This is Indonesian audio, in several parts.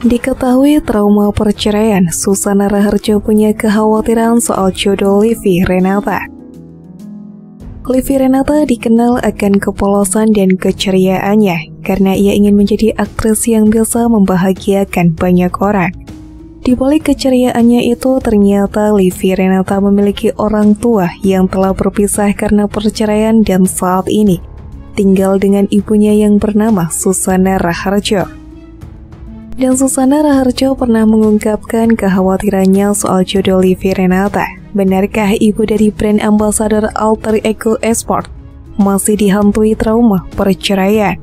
Diketahui trauma perceraian, Susana Raharjo punya kekhawatiran soal jodoh Livi Renata. Livi Renata dikenal akan kepolosan dan keceriaannya karena ia ingin menjadi aktris yang bisa membahagiakan banyak orang. Di balik keceriaannya itu, ternyata Livi Renata memiliki orang tua yang telah berpisah karena perceraian dan saat ini tinggal dengan ibunya yang bernama Susana Raharjo. Dan Susana Raharjo pernah mengungkapkan kekhawatirannya soal jodoh Livi Renata. Benarkah ibu dari brand ambassador Alter Ego Esport masih dihantui trauma perceraian?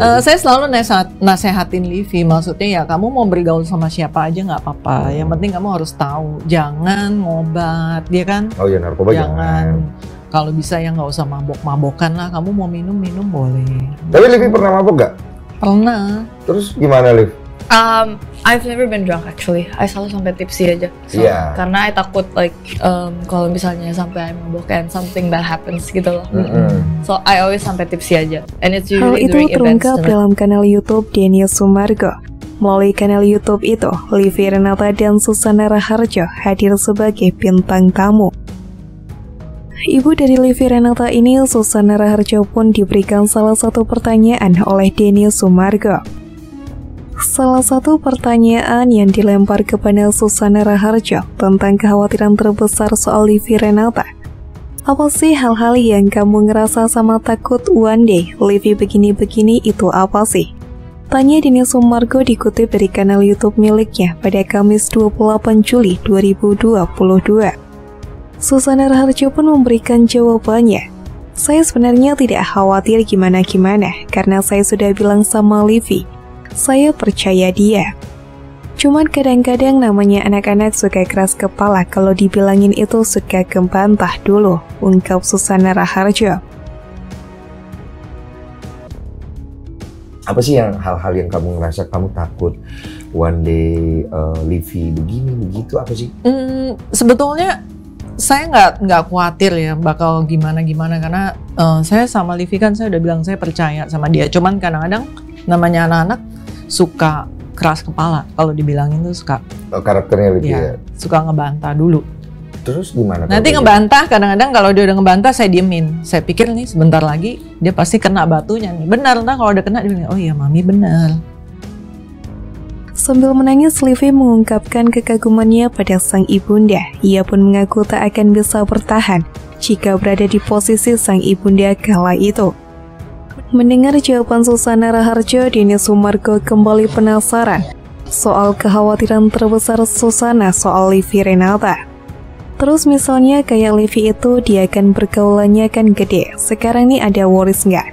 Saya selalu nasehatin Livi, maksudnya ya kamu mau bergaul sama siapa aja nggak apa-apa. Yang penting kamu harus tahu, jangan ngobat, dia kan? Oh ya, narkoba jangan. Kalau bisa ya nggak usah mabok-mabokan lah. Kamu mau minum boleh. Tapi Livi pernah mabok nggak? Pernah. Terus gimana, Liv? I've never been drunk actually. I selalu sampai tipsy aja. Karena I takut kalau misalnya sampai I mabok and something bad happens gitu loh. So I always sampai tipsy aja. And it's usually Hal itu terungkap dalam kanal YouTube Denius Sumargo. Melalui kanal YouTube itu, Livi Renata dan Susana Raharjo hadir sebagai bintang tamu. Ibu dari Livi Renata ini, Susana Raharjo, pun diberikan salah satu pertanyaan oleh Denius Sumargo. Salah satu pertanyaan yang dilempar kepada Susana Raharjo tentang kekhawatiran terbesar soal Livi Renata. Apa sih hal-hal yang kamu ngerasa sama takut one day Livi begini-begini itu apa sih? Tanya Denius Sumargo dikutip dari kanal YouTube miliknya pada Kamis 28 Juli 2022. Susana Raharjo pun memberikan jawabannya. Saya sebenarnya tidak khawatir gimana-gimana karena saya sudah bilang sama Livi. Saya percaya dia. Cuman kadang-kadang namanya anak-anak suka keras kepala kalau dibilangin itu suka kebantah dulu, ungkap Susana Raharjo. Apa sih hal-hal yang kamu ngerasa kamu takut one day Livi begini begitu apa sih? Sebetulnya saya nggak khawatir ya bakal gimana karena saya sama Livi kan saya udah bilang saya percaya sama dia. Cuman kadang-kadang namanya anak-anak suka keras kepala kalau dibilangin tuh suka karakternya Livi ya, suka ngebantah dulu. Terus gimana? Nanti ngebantah kadang-kadang kalau dia udah ngebantah saya diemin. Saya pikir nih sebentar lagi dia pasti kena batunya nih. Benar, nah kalau udah kena dia bilang, oh iya mami benar. Sambil menangis, Livi mengungkapkan kekagumannya pada sang ibunda. Ia pun mengaku tak akan bisa bertahan jika berada di posisi sang ibunda kala itu. Mendengar jawaban Susana Raharjo, Denius Sumargo kembali penasaran soal kekhawatiran terbesar Susana soal Livi Renata. Terus misalnya kayak Livi itu dia akan pergaulannya kan gede, sekarang nih ada worries nggak?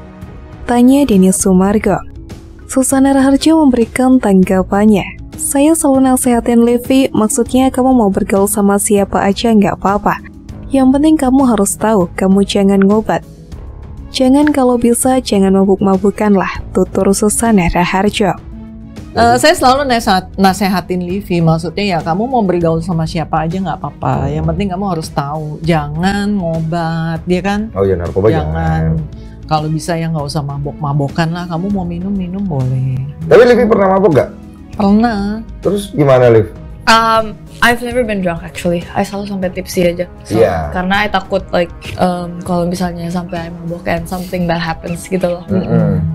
Tanya Denius Sumargo. Susana Raharjo memberikan tanggapannya. Saya selalu nasehatin Livi, maksudnya kamu mau bergaul sama siapa aja nggak apa-apa. Yang penting kamu harus tahu, kamu jangan ngobat. Jangan kalau bisa, jangan mabuk-mabukan lah, tutur Susana Raharjo. Saya selalu nasehatin Livi, maksudnya ya kamu mau bergaul sama siapa aja nggak apa-apa. Yang penting kamu harus tahu, jangan ngobat, dia kan? Oh ya, narkoba jangan. Kalau bisa ya nggak usah mabok-mabokan lah. Kamu mau minum boleh. Tapi Livi pernah mabok nggak? Pernah. Terus gimana, Liv? I've never been drunk actually. I selalu sampai tipsy aja. Karena I takut kalau misalnya sampai I mabok and something bad happens gitu loh.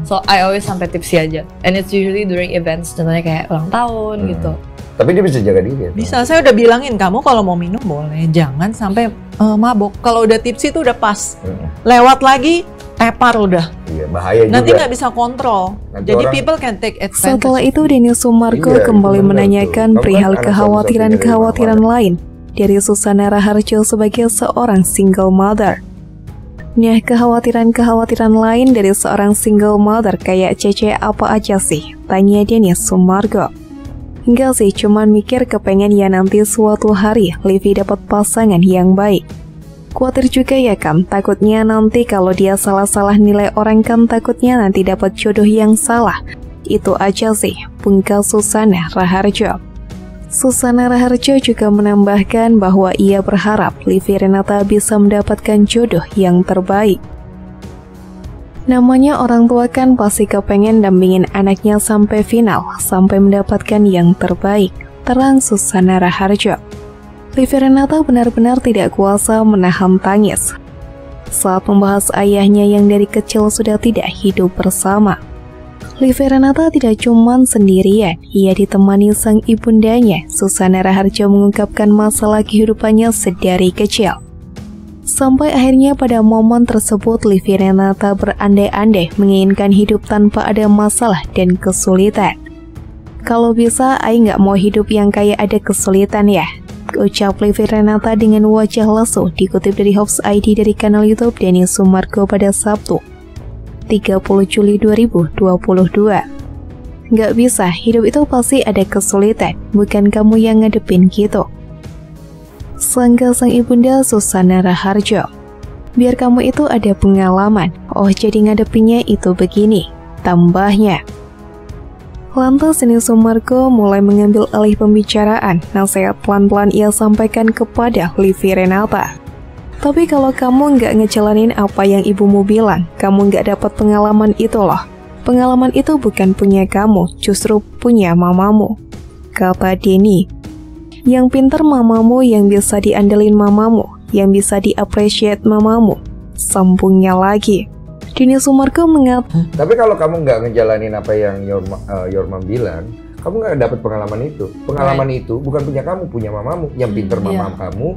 So I always sampai tipsy aja. And it's usually during events, contohnya kayak ulang tahun gitu. Tapi dia bisa jaga diri ya? Bisa, saya udah bilangin kamu kalau mau minum boleh. Jangan sampai mabok. Kalau udah tipsy itu udah pas. Lewat lagi tepar udah. Iya, bahaya juga. Nanti nggak bisa kontrol. Jadi people can take advantage. Setelah itu Denius Sumargo kembali menanyakan perihal kekhawatiran lain dari Susana Raharjo sebagai seorang single mother. Nah, kekhawatiran lain dari seorang single mother kayak Cece apa aja sih? Tanya Denius Sumargo. Enggak sih, cuman mikir kepengen ya nanti suatu hari Livi dapat pasangan yang baik. Khawatir juga ya kan, takutnya nanti kalau dia salah-salah nilai orang kan takutnya nanti dapat jodoh yang salah. Itu aja sih, pungkas Susana Raharjo. Susana Raharjo juga menambahkan bahwa ia berharap Livi Renata bisa mendapatkan jodoh yang terbaik. Namanya orang tua kan pasti kepengen dampingin anaknya sampai final, sampai mendapatkan yang terbaik. Terang Susana Raharjo. Livi Renata benar-benar tidak kuasa menahan tangis saat membahas ayahnya yang dari kecil sudah tidak hidup bersama. Livi Renata tidak cuma sendirian, ia ditemani sang ibundanya. Susana Raharjo mengungkapkan masalah kehidupannya sedari kecil. Sampai akhirnya pada momen tersebut Livi Renata berandai-andai menginginkan hidup tanpa ada masalah dan kesulitan. Kalau bisa, Ai nggak mau hidup yang kayak ada kesulitan ya, ucap Livi Renata dengan wajah lesu, dikutip dari Hops ID dari kanal YouTube Dennis Sumargo pada Sabtu, 30 Juli 2022. Nggak bisa, hidup itu pasti ada kesulitan, bukan kamu yang ngadepin gitu. Sangga sang ibunda Susana Raharjo. Biar kamu itu ada pengalaman, oh jadi ngadepinnya itu begini, tambahnya. Lantas Dennis Sumargo mulai mengambil alih pembicaraan, nasihat pelan-pelan ia sampaikan kepada Livi Renata. Tapi kalau kamu nggak ngejalanin apa yang ibumu bilang, kamu nggak dapat pengalaman itu loh. Pengalaman itu bukan punya kamu, justru punya mamamu, kata Denny. Yang pintar mamamu, yang bisa diandelin mamamu, yang bisa diapresiat mamamu, sambungnya lagi. Dennis Sumargo mengatakan, tapi kalau kamu nggak ngejalanin apa yang your mom bilang, kamu nggak dapat pengalaman itu. Pengalaman itu bukan punya kamu, punya mamamu. Yang pintar mama kamu,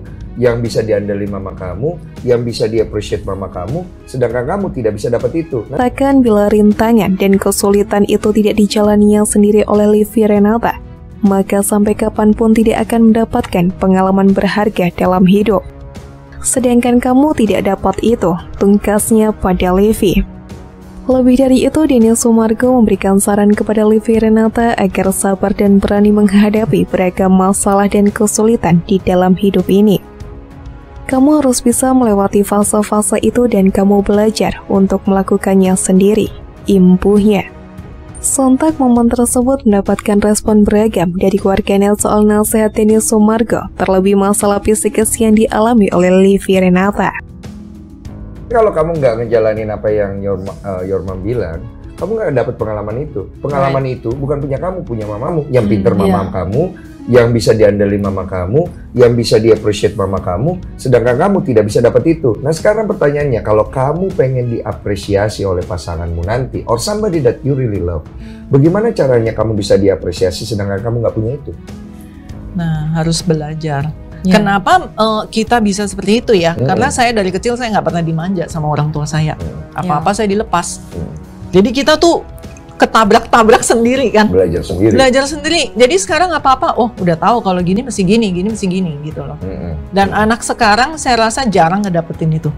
yang bisa diandelin mama kamu, yang bisa diapresiat mama kamu, sedangkan kamu tidak bisa dapat itu. Katakan bila rintangan dan kesulitan itu tidak dijalaninya sendiri oleh Livi Renata, maka sampai kapanpun tidak akan mendapatkan pengalaman berharga dalam hidup. Sedangkan kamu tidak dapat itu, tungkasnya pada Livi. Lebih dari itu, Dennis Sumargo memberikan saran kepada Livi Renata agar sabar dan berani menghadapi beragam masalah dan kesulitan di dalam hidup ini. Kamu harus bisa melewati fase-fase itu dan kamu belajar untuk melakukannya sendiri, imbuhnya. Sontak momen tersebut mendapatkan respon beragam dari warganet soal nasihat Dennis Sumargo, terlebih masalah psikis yang dialami oleh Livi Renata. Kalau kamu nggak ngejalanin apa yang your mom bilang, kamu nggak dapat pengalaman itu. Pengalaman itu bukan punya kamu, punya mamamu. Yang pintar mama kamu, yang bisa diandelin mama kamu, yang bisa diapresiat mama kamu, sedangkan kamu tidak bisa dapat itu. Nah sekarang pertanyaannya, kalau kamu pengen diapresiasi oleh pasanganmu nanti, or somebody that you really love, bagaimana caranya kamu bisa diapresiasi sedangkan kamu nggak punya itu? Nah, harus belajar. Kenapa kita bisa seperti itu ya? Karena saya dari kecil saya nggak pernah dimanja sama orang tua saya. Apa-apa saya dilepas. Jadi kita tuh ketabrak-tabrak sendiri kan. Belajar sendiri. Jadi sekarang apa-apa, oh udah tahu kalau gini mesti gini, gini mesti gini gitu loh. Dan anak sekarang saya rasa jarang ngedapetin itu.